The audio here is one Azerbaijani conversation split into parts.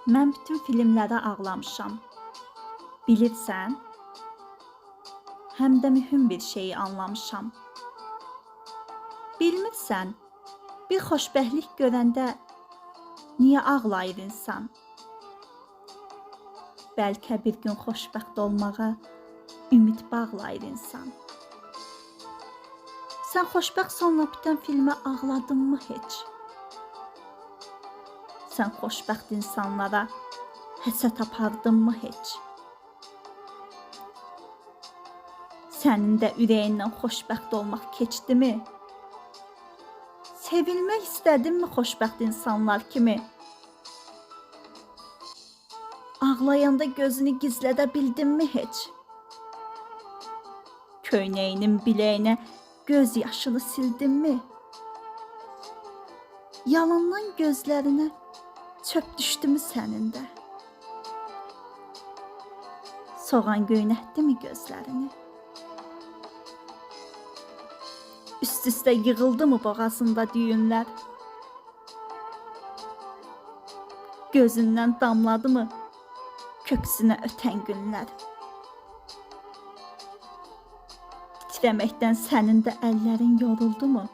Mən bütün filmlərdə ağlamışam. Bilirsən? Həm də mühüm bir şeyi anlamışam. Bilmirsən, bir xoşbəxtlik görəndə niyə ağlayır insan? Bəlkə bir gün xoşbəxt olmağa ümid bağlayır insan. Sən xoşbəxt sonla bitən filmə ağladınmı heç? Sən xoşbəxt insanlara həsəd apardınmı heç? Sənin də ürəyindən xoşbəxt olmaq keçdimi? Sevilmək istədinmi xoşbəxt insanlar kimi? Ağlayanda gözünü gizlədə bildinmi heç? Köynəyinin biləyinə göz yaşını sildinmi? Yalandan gözlərinə çöp düşdümü sənin də? Soğan göynətdimi gözlərini? Üst-üstə yığıldımı boğazında düyünlər? Gözündən damladımı köksünə ötən günlər? Titrəməkdən sənin də əllərin yoruldumu?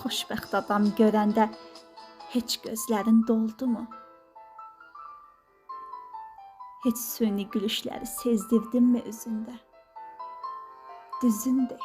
Xoşbəxt adam görəndə heç gözlərin doldumu? Heç süni gülüşləri sezdirdinmi üzündə? Düzün de.